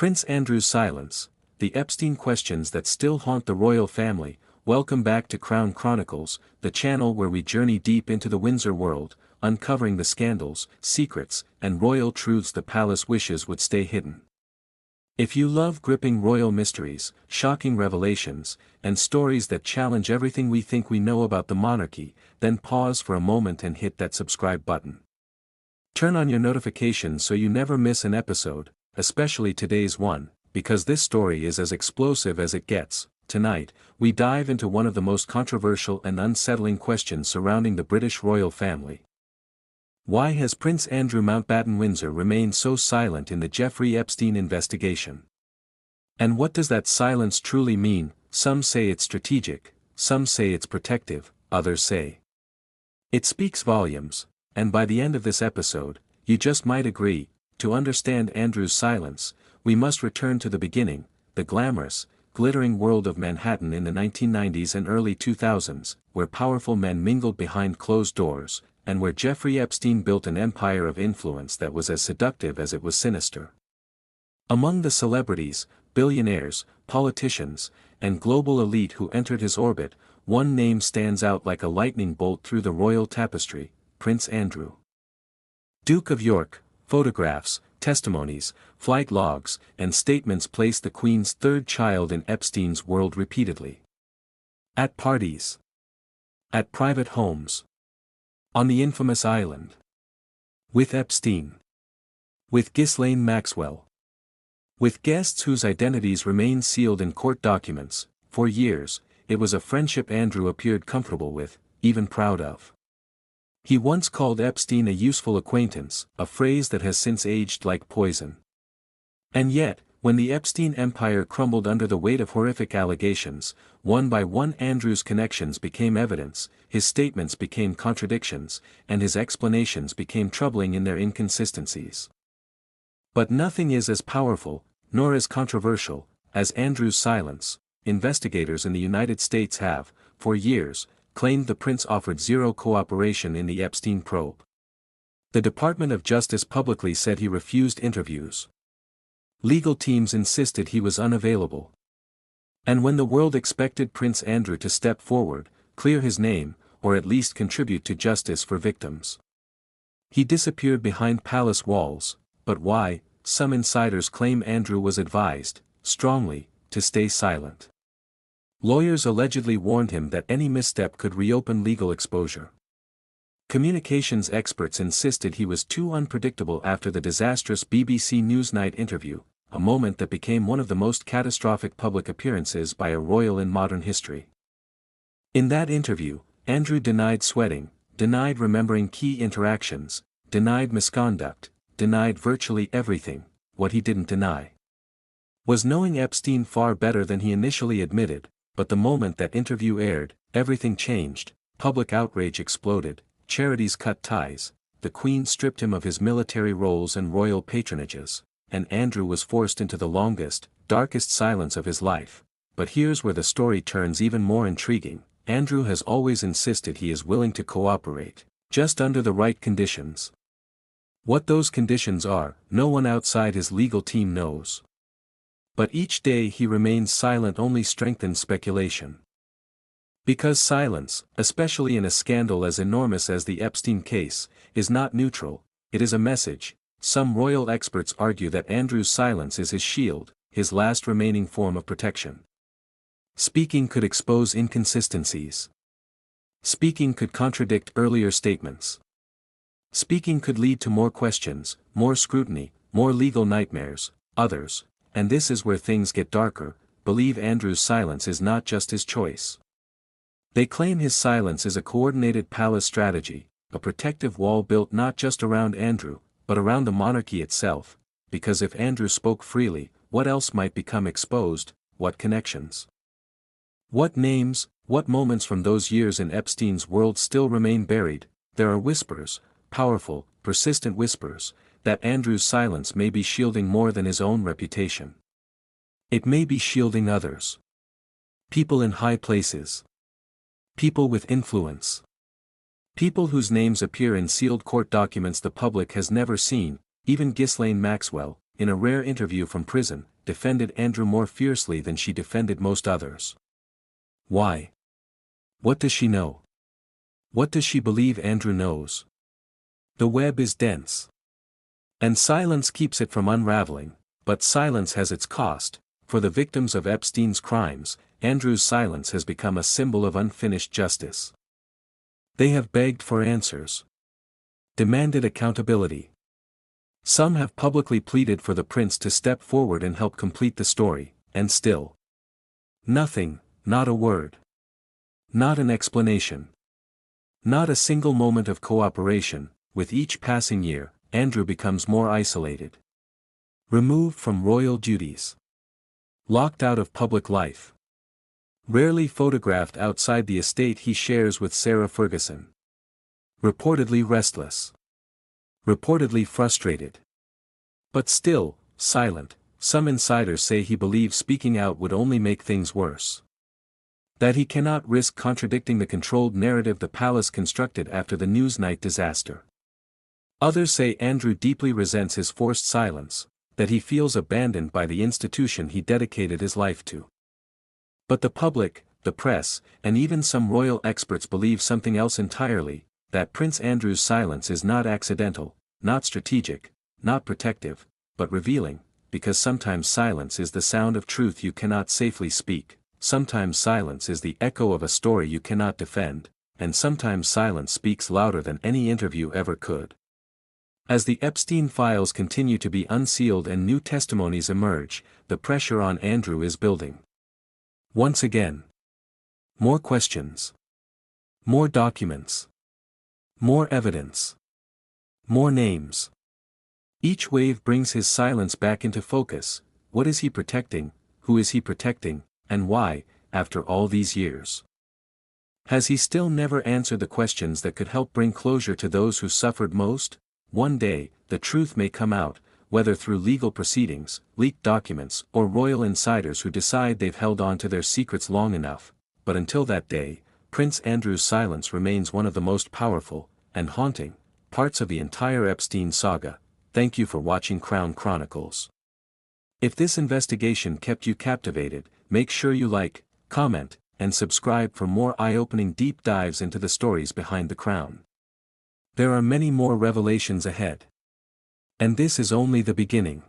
Prince Andrew's silence, the Epstein questions that still haunt the royal family. Welcome back to Crown Chronicles, the channel where we journey deep into the Windsor world, uncovering the scandals, secrets, and royal truths the palace wishes would stay hidden. If you love gripping royal mysteries, shocking revelations, and stories that challenge everything we think we know about the monarchy, then pause for a moment and hit that subscribe button. Turn on your notifications so you never miss an episode, especially today's one, because this story is as explosive as it gets. Tonight, we dive into one of the most controversial and unsettling questions surrounding the British royal family. Why has Prince Andrew Mountbatten Windsor remained so silent in the Jeffrey Epstein investigation? And what does that silence truly mean? Some say it's strategic, some say it's protective, others say it speaks volumes, and by the end of this episode, you just might agree. To understand Andrew's silence, we must return to the beginning, the glamorous, glittering world of Manhattan in the 1990s and early 2000s, where powerful men mingled behind closed doors, and where Jeffrey Epstein built an empire of influence that was as seductive as it was sinister. Among the celebrities, billionaires, politicians, and global elite who entered his orbit, one name stands out like a lightning bolt through the royal tapestry: Prince Andrew. Duke of York. Photographs, testimonies, flight logs, and statements place the Queen's third child in Epstein's world repeatedly. At parties. At private homes. On the infamous island. With Epstein. With Ghislaine Maxwell. With guests whose identities remain sealed in court documents. For years, it was a friendship Andrew appeared comfortable with, even proud of. He once called Epstein a useful acquaintance, a phrase that has since aged like poison. And yet, when the Epstein empire crumbled under the weight of horrific allegations, one by one Andrew's connections became evidence, his statements became contradictions, and his explanations became troubling in their inconsistencies. But nothing is as powerful, nor as controversial, as Andrew's silence. Investigators in the United States have, for years, claimed the prince offered zero cooperation in the Epstein probe. The Department of Justice publicly said he refused interviews. Legal teams insisted he was unavailable. And when the world expected Prince Andrew to step forward, clear his name, or at least contribute to justice for victims, he disappeared behind palace walls. But why? Some insiders claim Andrew was advised, strongly, to stay silent. Lawyers allegedly warned him that any misstep could reopen legal exposure. Communications experts insisted he was too unpredictable after the disastrous BBC Newsnight interview, a moment that became one of the most catastrophic public appearances by a royal in modern history. In that interview, Andrew denied sweating, denied remembering key interactions, denied misconduct, denied virtually everything. What he didn't deny was knowing Epstein far better than he initially admitted. But the moment that interview aired, everything changed. Public outrage exploded, charities cut ties, the Queen stripped him of his military roles and royal patronages, and Andrew was forced into the longest, darkest silence of his life. But here's where the story turns even more intriguing. Andrew has always insisted he is willing to cooperate, just under the right conditions. What those conditions are, no one outside his legal team knows. But each day he remains silent only strengthens speculation. Because silence, especially in a scandal as enormous as the Epstein case, is not neutral, it is a message. Some royal experts argue that Andrew's silence is his shield, his last remaining form of protection. Speaking could expose inconsistencies. Speaking could contradict earlier statements. Speaking could lead to more questions, more scrutiny, more legal nightmares. Others, and this is where things get darker, believe Andrew's silence is not just his choice. They claim his silence is a coordinated palace strategy, a protective wall built not just around Andrew, but around the monarchy itself, because if Andrew spoke freely, what else might become exposed? What connections? What names, what moments from those years in Epstein's world still remain buried? There are whispers, powerful, persistent whispers, that Andrew's silence may be shielding more than his own reputation. It may be shielding others. People in high places. People with influence. People whose names appear in sealed court documents the public has never seen. Even Ghislaine Maxwell, in a rare interview from prison, defended Andrew more fiercely than she defended most others. Why? What does she know? What does she believe Andrew knows? The web is dense. And silence keeps it from unraveling, but silence has its cost. For the victims of Epstein's crimes, Andrew's silence has become a symbol of unfinished justice. They have begged for answers. Demanded accountability. Some have publicly pleaded for the prince to step forward and help complete the story, and still. Nothing, not a word. Not an explanation. Not a single moment of cooperation. With each passing year, Andrew becomes more isolated. Removed from royal duties. Locked out of public life. Rarely photographed outside the estate he shares with Sarah Ferguson. Reportedly restless. Reportedly frustrated. But still, silent. Some insiders say he believes speaking out would only make things worse. That he cannot risk contradicting the controlled narrative the palace constructed after the Newsnight disaster. Others say Andrew deeply resents his forced silence, that he feels abandoned by the institution he dedicated his life to. But the public, the press, and even some royal experts believe something else entirely, that Prince Andrew's silence is not accidental, not strategic, not protective, but revealing, because sometimes silence is the sound of truth you cannot safely speak, sometimes silence is the echo of a story you cannot defend, and sometimes silence speaks louder than any interview ever could. As the Epstein files continue to be unsealed and new testimonies emerge, the pressure on Andrew is building. Once again. More questions. More documents. More evidence. More names. Each wave brings his silence back into focus. What is he protecting, who is he protecting, and why, after all these years? Has he still never answered the questions that could help bring closure to those who suffered most? One day, the truth may come out, whether through legal proceedings, leaked documents, or royal insiders who decide they've held on to their secrets long enough. But until that day, Prince Andrew's silence remains one of the most powerful, and haunting, parts of the entire Epstein saga. Thank you for watching Crown Chronicles. If this investigation kept you captivated, make sure you like, comment, and subscribe for more eye-opening deep dives into the stories behind the crown. There are many more revelations ahead. And this is only the beginning.